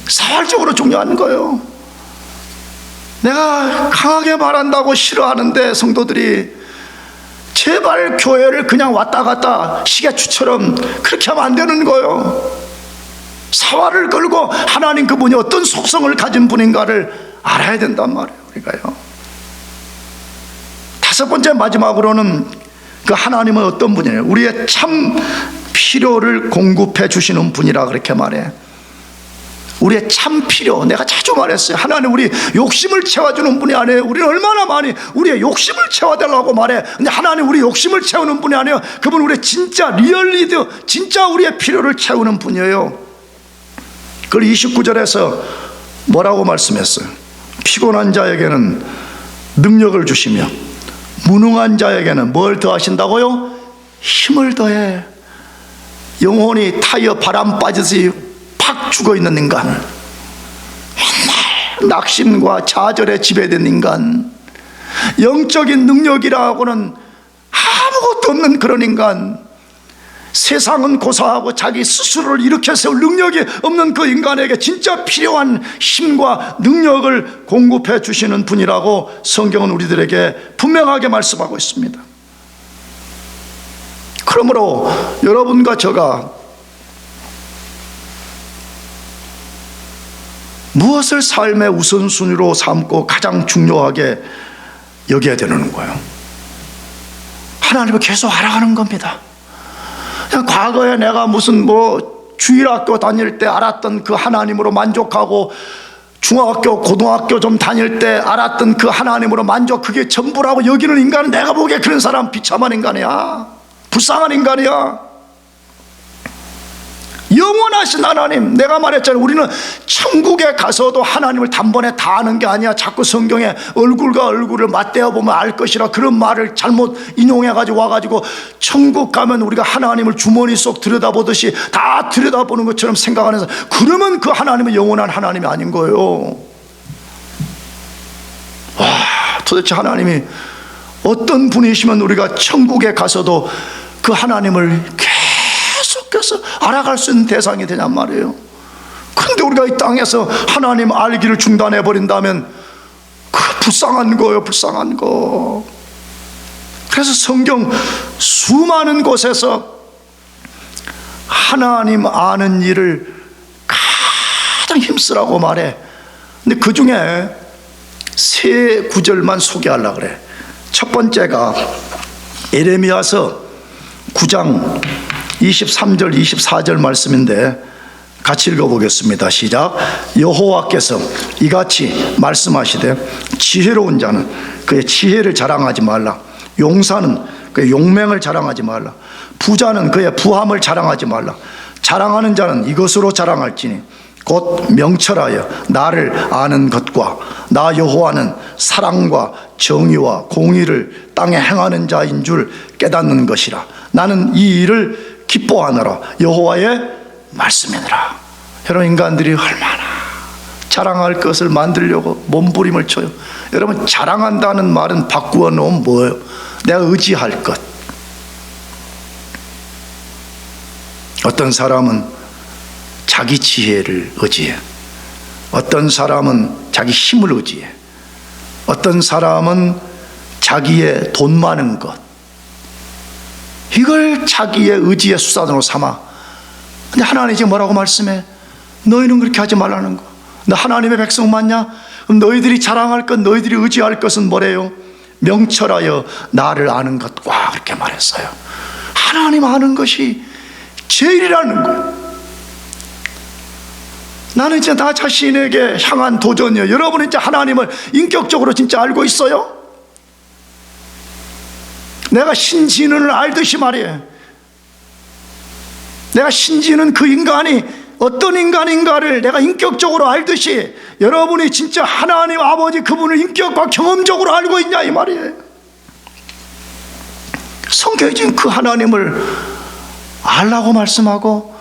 사활적으로 중요한 거예요. 내가 강하게 말한다고 싫어하는데 성도들이 제발 교회를 그냥 왔다 갔다 시계추처럼 그렇게 하면 안 되는 거예요. 사활을 걸고 하나님 그분이 어떤 속성을 가진 분인가를 알아야 된단 말이에요. 우리가요. 다섯 번째 마지막으로는 그 하나님은 어떤 분이에요? 우리의 참 필요를 공급해 주시는 분이라 그렇게 말해. 우리의 참 필요, 내가 자주 말했어요. 하나님 우리 욕심을 채워주는 분이 아니에요. 우리는 얼마나 많이 우리의 욕심을 채워달라고 말해. 근데 하나님 우리 욕심을 채우는 분이 아니에요. 그분 우리의 진짜 리얼리드, 진짜 우리의 필요를 채우는 분이에요. 그걸 29절에서 뭐라고 말씀했어요? 피곤한 자에게는 능력을 주시며 무능한 자에게는 뭘 더하신다고요? 힘을 더해. 영혼이 타이어 바람 빠지듯이 팍 죽어있는 인간, 맨날 낙심과 좌절에 지배된 인간, 영적인 능력이라고는 아무것도 없는 그런 인간, 세상은 고사하고 자기 스스로를 일으켜 세울 능력이 없는 그 인간에게 진짜 필요한 힘과 능력을 공급해 주시는 분이라고 성경은 우리들에게 분명하게 말씀하고 있습니다. 그러므로 여러분과 저가 무엇을 삶의 우선순위로 삼고 가장 중요하게 여겨야 되는 거예요? 하나님을 계속 알아가는 겁니다. 그냥 과거에 내가 무슨 주일학교 다닐 때 알았던 그 하나님으로 만족하고 중학교, 고등학교 좀 다닐 때 알았던 그 하나님으로 만족, 그게 전부라고 여기는 인간은 내가 보기에 그런 사람 비참한 인간이야. 불쌍한 인간이야. 영원하신 하나님, 내가 말했잖아요. 우리는 천국에 가서도 하나님을 단번에 다 아는 게 아니야. 자꾸 성경에 얼굴과 얼굴을 맞대어 보면 알 것이라 그런 말을 잘못 인용해가지고 와가지고 천국 가면 우리가 하나님을 주머니 속 들여다보듯이 다 들여다보는 것처럼 생각하면서, 그러면 그 하나님은 영원한 하나님이 아닌 거예요. 와, 도대체 하나님이 어떤 분이시면 우리가 천국에 가서도 그 하나님을 계속해서 알아갈 수 있는 대상이 되냔 말이에요. 그런데 우리가 이 땅에서 하나님 알기를 중단해 버린다면 그 불쌍한 거예요. 불쌍한 거. 그래서 성경 수많은 곳에서 하나님 아는 일을 가장 힘쓰라고 말해. 근데 그 중에 세 구절만 소개하려고 그래. 첫 번째가 예레미야서 9장 23절 24절 말씀인데 같이 읽어보겠습니다. 시작. 여호와께서 이같이 말씀하시되 지혜로운 자는 그의 지혜를 자랑하지 말라. 용사는 그의 용맹을 자랑하지 말라. 부자는 그의 부함을 자랑하지 말라. 자랑하는 자는 이것으로 자랑할지니 곧 명철하여 나를 아는 것과 나 여호와는 사랑과 정의와 공의를 땅에 행하는 자인 줄 깨닫는 것이라. 나는 이 일을 기뻐하노라. 여호와의 말씀이니라. 여러분, 인간들이 얼마나 자랑할 것을 만들려고 몸부림을 쳐요. 여러분, 자랑한다는 말은 바꾸어 놓으면 뭐예요? 내가 의지할 것. 어떤 사람은 자기 지혜를 의지해. 어떤 사람은 자기 힘을 의지해. 어떤 사람은 자기의 돈 많은 것, 이걸 자기의 의지의 수단으로 삼아. 근데 하나님이 지금 뭐라고 말씀해? 너희는 그렇게 하지 말라는 거. 너 하나님의 백성 맞냐? 그럼 너희들이 자랑할 것, 너희들이 의지할 것은 뭐래요? 명철하여 나를 아는 것과, 그렇게 말했어요. 하나님 아는 것이 제일이라는 거예요. 나는 이제 나 자신에게 향한 도전이요. 여러분은 이제 하나님을 인격적으로 진짜 알고 있어요? 내가 신진은을 알듯이 말이에요. 내가 신진은 그 인간이 어떤 인간인가를 내가 인격적으로 알듯이 여러분이 진짜 하나님 아버지 그분을 인격과 경험적으로 알고 있냐, 이 말이에요. 성경이 지금 그 하나님을 알라고 말씀하고,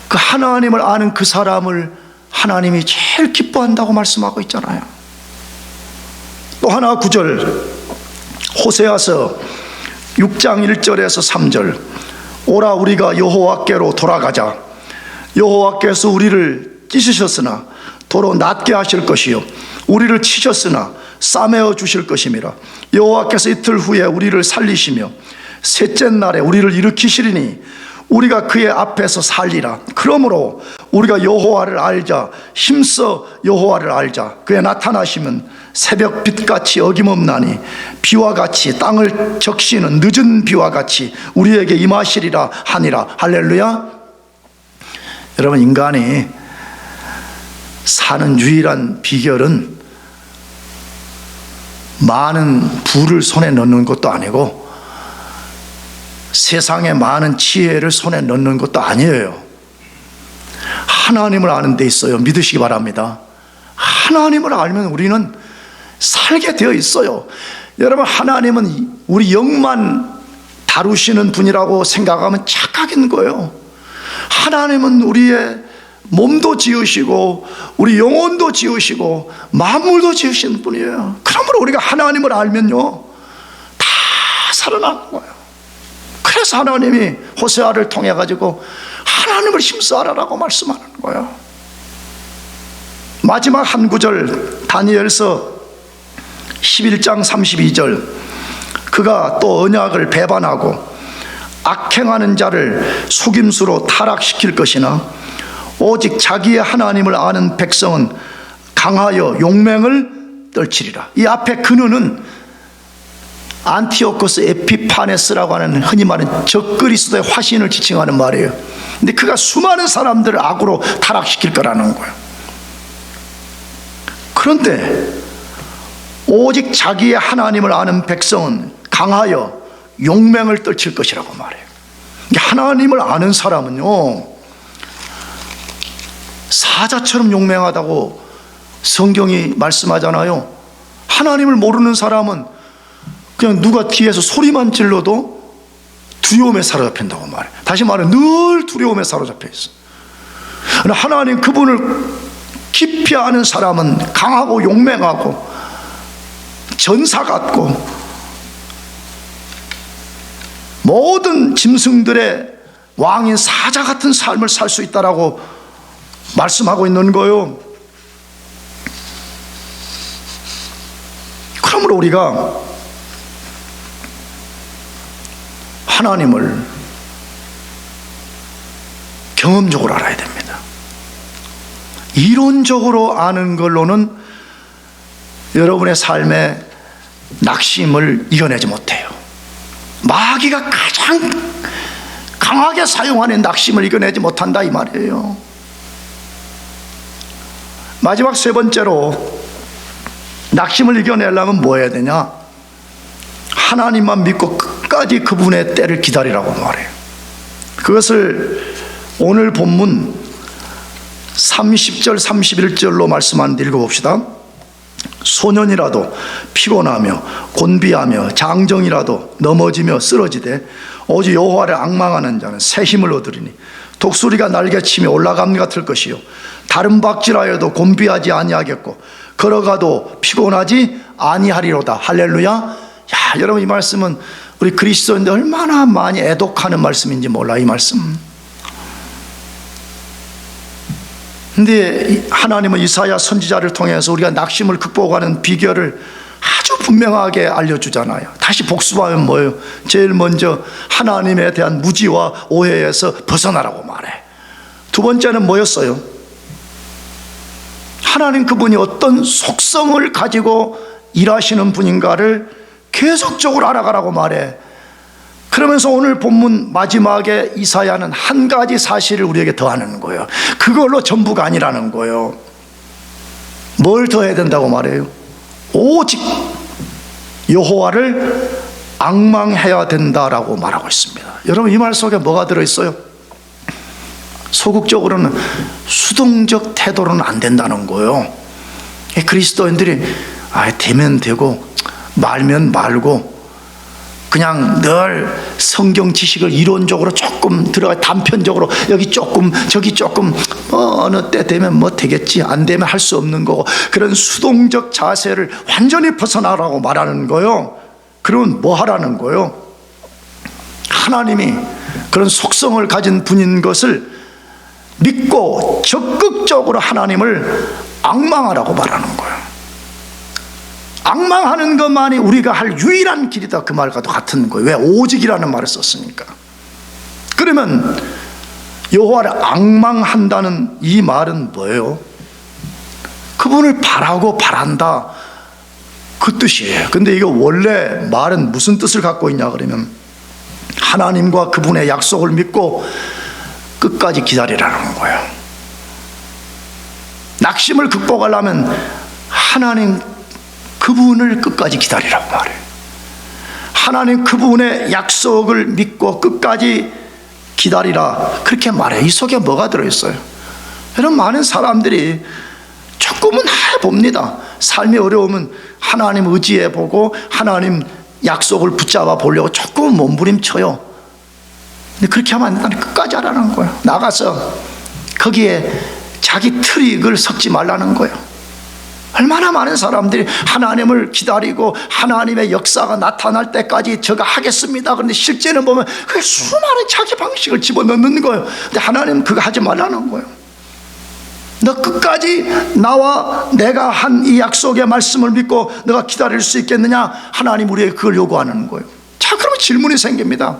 그 하나님을 아는 그 사람을 하나님이 제일 기뻐한다고 말씀하고 있잖아요. 또 하나 구절, 호세아서 6장 1절에서 3절. 오라 우리가 여호와께로 돌아가자. 여호와께서 우리를 찢으셨으나 도로 낫게 하실 것이요 우리를 치셨으나 싸매어 주실 것임이라. 여호와께서 이틀 후에 우리를 살리시며 셋째 날에 우리를 일으키시리니 우리가 그의 앞에서 살리라. 그러므로 우리가 여호와를 알자. 힘써 여호와를 알자. 그의 나타나시면 새벽 빛같이 어김없나니 비와 같이 땅을 적시는 늦은 비와 같이 우리에게 임하시리라 하니라. 할렐루야. 여러분, 인간이 사는 유일한 비결은 많은 부를 손에 넣는 것도 아니고 세상에 많은 지혜를 손에 넣는 것도 아니에요. 하나님을 아는 데 있어요. 믿으시기 바랍니다. 하나님을 알면 우리는 살게 되어 있어요. 여러분, 하나님은 우리 영만 다루시는 분이라고 생각하면 착각인 거예요. 하나님은 우리의 몸도 지으시고 우리 영혼도 지으시고 만물도 지으시는 분이에요. 그러므로 우리가 하나님을 알면요, 다 살아나는 거예요. 그래서 하나님이 호세아를 통해 가지고 하나님을 힘써하라고 말씀하는 거예요. 마지막 한 구절, 다니엘서 11장 32절. 그가 또 언약을 배반하고 악행하는 자를 속임수로 타락시킬 것이나 오직 자기의 하나님을 아는 백성은 강하여 용맹을 떨치리라. 이 앞에 근원은 안티오코스 에피파네스라고 하는 흔히 말하는 적그리스도의 화신을 지칭하는 말이에요. 근데 그가 수많은 사람들을 악으로 타락시킬 거라는 거예요. 그런데 오직 자기의 하나님을 아는 백성은 강하여 용맹을 떨칠 것이라고 말해요. 하나님을 아는 사람은요, 사자처럼 용맹하다고 성경이 말씀하잖아요. 하나님을 모르는 사람은 그냥 누가 뒤에서 소리만 질러도 두려움에 사로잡힌다고 말해요. 다시 말해, 늘 두려움에 사로잡혀 있어. 하나님 그분을 깊이 아는 사람은 강하고 용맹하고 전사 같고 모든 짐승들의 왕인 사자 같은 삶을 살 수 있다라고 말씀하고 있는 거예요. 그러므로 우리가 하나님을 경험적으로 알아야 됩니다. 이론적으로 아는 걸로는 여러분의 삶의 낙심을 이겨내지 못해요. 마귀가 가장 강하게 사용하는 낙심을 이겨내지 못한다 이 말이에요. 마지막 세 번째로 낙심을 이겨내려면 뭐 해야 되냐? 하나님만 믿고 끝까지 그분의 때를 기다리라고 말해요. 그것을 오늘 본문 30절 31절로 말씀하는데 읽어봅시다. 소년이라도 피곤하며 곤비하며 장정이라도 넘어지며 쓰러지되 오직 여호와를 앙망하는 자는 새 힘을 얻으리니 독수리가 날개치며 올라감 같을 것이요 다른 박질하여도 곤비하지 아니하겠고 걸어가도 피곤하지 아니하리로다. 할렐루야. 야, 여러분 이 말씀은 우리 그리스도인들 얼마나 많이 애독하는 말씀인지 몰라 이 말씀. 근데 하나님은 이사야 선지자를 통해서 우리가 낙심을 극복하는 비결을 아주 분명하게 알려주잖아요. 다시 복습하면 뭐예요? 제일 먼저 하나님에 대한 무지와 오해에서 벗어나라고 말해. 두 번째는 뭐였어요? 하나님 그분이 어떤 속성을 가지고 일하시는 분인가를 계속적으로 알아가라고 말해. 그러면서 오늘 본문 마지막에 이사야는 한 가지 사실을 우리에게 더하는 거예요. 그걸로 전부가 아니라는 거예요. 뭘 더해야 된다고 말해요? 오직 여호와를 앙망해야 된다라고 말하고 있습니다. 여러분 이 말 속에 뭐가 들어있어요? 소극적으로는 수동적 태도로는 안 된다는 거예요. 그리스도인들이 되면 되고 말면 말고 그냥 늘 성경 지식을 이론적으로 조금 들어가 단편적으로 여기 조금 저기 조금 어느 때 되면 뭐 되겠지 안 되면 할 수 없는 거고 그런 수동적 자세를 완전히 벗어나라고 말하는 거예요. 그러면 뭐 하라는 거예요? 하나님이 그런 속성을 가진 분인 것을 믿고 적극적으로 하나님을 앙망하라고 말하는 거예요. 앙망하는 것만이 우리가 할 유일한 길이다 그 말과도 같은 거예요. 왜? 오직이라는 말을 썼으니까. 그러면 여호와를 앙망한다는 이 말은 뭐예요? 그분을 바라고 바란다 그 뜻이에요. 근데 이거 원래 말은 무슨 뜻을 갖고 있냐 그러면 하나님과 그분의 약속을 믿고 끝까지 기다리라는 거예요. 낙심을 극복하려면 하나님 그분을 끝까지 기다리라고 말해요. 하나님 그분의 약속을 믿고 끝까지 기다리라 그렇게 말해요. 이 속에 뭐가 들어있어요? 여러분 많은 사람들이 조금은 해봅니다. 삶이 어려우면 하나님 의지해보고 하나님 약속을 붙잡아 보려고 조금은 몸부림쳐요. 근데 그렇게 하면 안 된다. 끝까지 하라는 거예요. 나가서 거기에 자기 트릭을 섞지 말라는 거예요. 얼마나 많은 사람들이 하나님을 기다리고 하나님의 역사가 나타날 때까지 제가 하겠습니다. 그런데 실제는 보면 그 수많은 자기 방식을 집어넣는 거예요. 근데 하나님은 그거 하지 말라는 거예요. 너 끝까지 나와 내가 한 이 약속의 말씀을 믿고 너가 기다릴 수 있겠느냐? 하나님 우리에게 그걸 요구하는 거예요. 자, 그러면 질문이 생깁니다.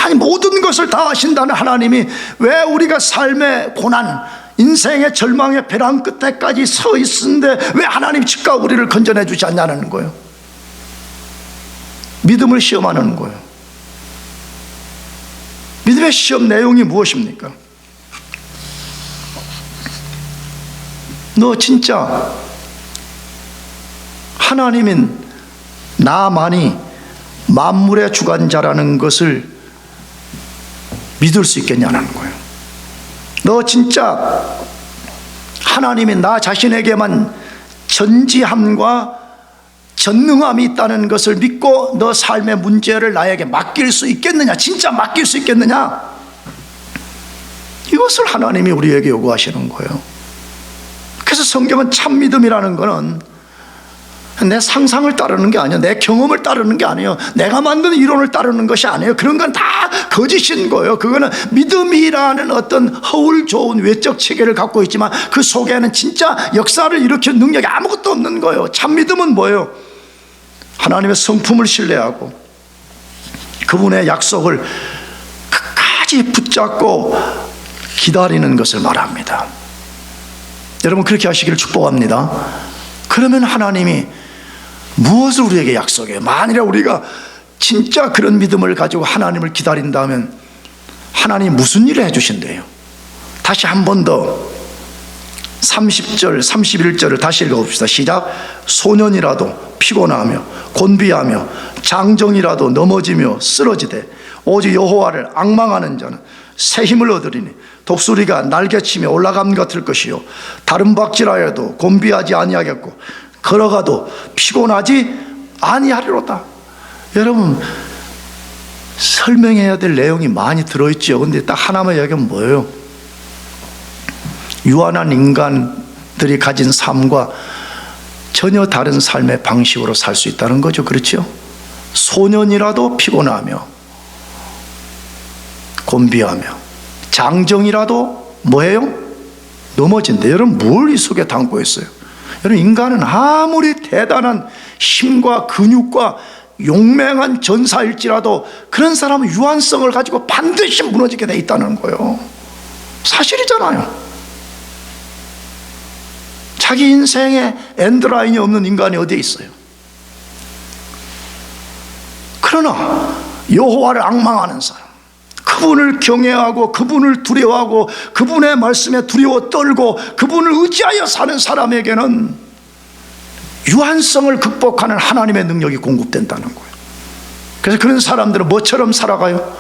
아니 모든 것을 다 하신다는 하나님이 왜 우리가 삶의 고난 인생의 절망의 벼랑 끝에까지 서 있는데 왜 하나님 즉각 우리를 건져내 주지 않냐는 거예요. 믿음을 시험하는 거예요. 믿음의 시험 내용이 무엇입니까? 너 진짜 하나님인 나만이 만물의 주관자라는 것을 믿을 수 있겠냐는 거예요. 너 진짜 하나님이 나 자신에게만 전지함과 전능함이 있다는 것을 믿고 너 삶의 문제를 나에게 맡길 수 있겠느냐? 진짜 맡길 수 있겠느냐? 이것을 하나님이 우리에게 요구하시는 거예요. 그래서 성경은 참 믿음이라는 것은 내 상상을 따르는 게 아니에요. 내 경험을 따르는 게 아니에요. 내가 만든 이론을 따르는 것이 아니에요. 그런 건 다 거짓인 거예요. 그거는 믿음이라는 어떤 허울 좋은 외적 체계를 갖고 있지만 그 속에는 진짜 역사를 일으키는 능력이 아무것도 없는 거예요. 참 믿음은 뭐예요? 하나님의 성품을 신뢰하고 그분의 약속을 끝까지 붙잡고 기다리는 것을 말합니다. 여러분 그렇게 하시기를 축복합니다. 그러면 하나님이 무엇을 우리에게 약속해요? 만일에 우리가 진짜 그런 믿음을 가지고 하나님을 기다린다면 하나님이 무슨 일을 해주신대요? 다시 한 번 더 30절 31절을 다시 읽어봅시다. 시작. 소년이라도 피곤하며 곤비하며 장정이라도 넘어지며 쓰러지되 오직 여호와를 앙망하는 자는 새 힘을 얻으리니 독수리가 날개치며 올라감 같을 것이요 다른 박질하여도 곤비하지 아니하겠고 걸어가도 피곤하지 아니하리로다. 여러분 설명해야 될 내용이 많이 들어있죠. 근데 딱 하나만 이야기하면 뭐예요? 유한한 인간들이 가진 삶과 전혀 다른 삶의 방식으로 살 수 있다는 거죠. 그렇죠? 소년이라도 피곤하며 곤비하며 장정이라도 뭐해요? 넘어진대. 여러분 뭘 이 속에 담고 있어요? 여러분 인간은 아무리 대단한 힘과 근육과 용맹한 전사일지라도 그런 사람은 유한성을 가지고 반드시 무너지게 돼 있다는 거예요. 사실이잖아요. 자기 인생에 엔드라인이 없는 인간이 어디에 있어요? 그러나 여호와를 앙망하는 사람, 그분을 경외하고 그분을 두려워하고 그분의 말씀에 두려워 떨고 그분을 의지하여 사는 사람에게는 유한성을 극복하는 하나님의 능력이 공급된다는 거예요. 그래서 그런 사람들은 뭐처럼 살아가요?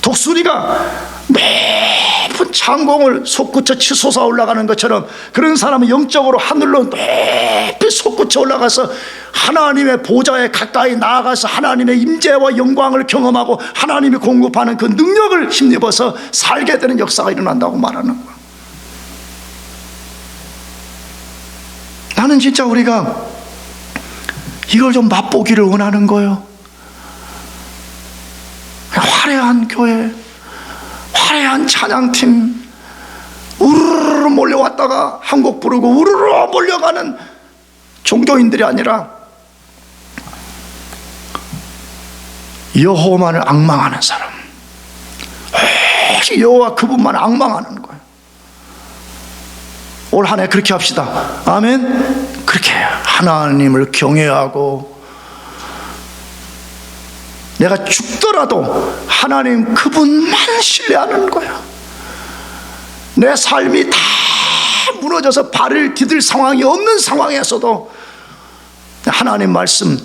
독수리가 매번 창공을 솟구쳐 치솟아 올라가는 것처럼 그런 사람은 영적으로 하늘로 높이 솟구쳐 올라가서 하나님의 보좌에 가까이 나아가서 하나님의 임재와 영광을 경험하고 하나님이 공급하는 그 능력을 힘입어서 살게 되는 역사가 일어난다고 말하는 거예요. 나는 진짜 우리가 이걸 좀 맛보기를 원하는 거예요. 화려한 교회, 화려한 찬양팀, 우르르 몰려왔다가 한 곡 부르고 우르르 몰려가는 종교인들이 아니라 여호와만을 앙망하는 사람, 오직 여호와 그분만 앙망하는 거예요. 올 한 해 그렇게 합시다. 아멘. 그렇게 하나님을 경외하고 내가 죽더라도 하나님 그분만 신뢰하는 거야. 내 삶이 다 무너져서 발을 디딜 상황이 없는 상황에서도 하나님 말씀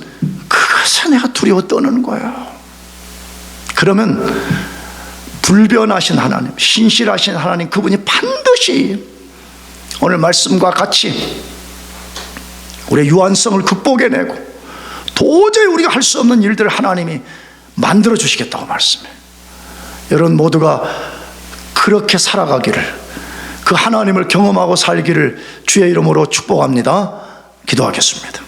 그것에 내가 두려워 떠는 거야. 그러면 불변하신 하나님, 신실하신 하나님 그분이 반드시 오늘 말씀과 같이 우리의 유한성을 극복해내고 도저히 우리가 할 수 없는 일들을 하나님이 만들어 주시겠다고 말씀해요. 여러분 모두가 그렇게 살아가기를, 그 하나님을 경험하고 살기를 주의 이름으로 축복합니다. 기도하겠습니다.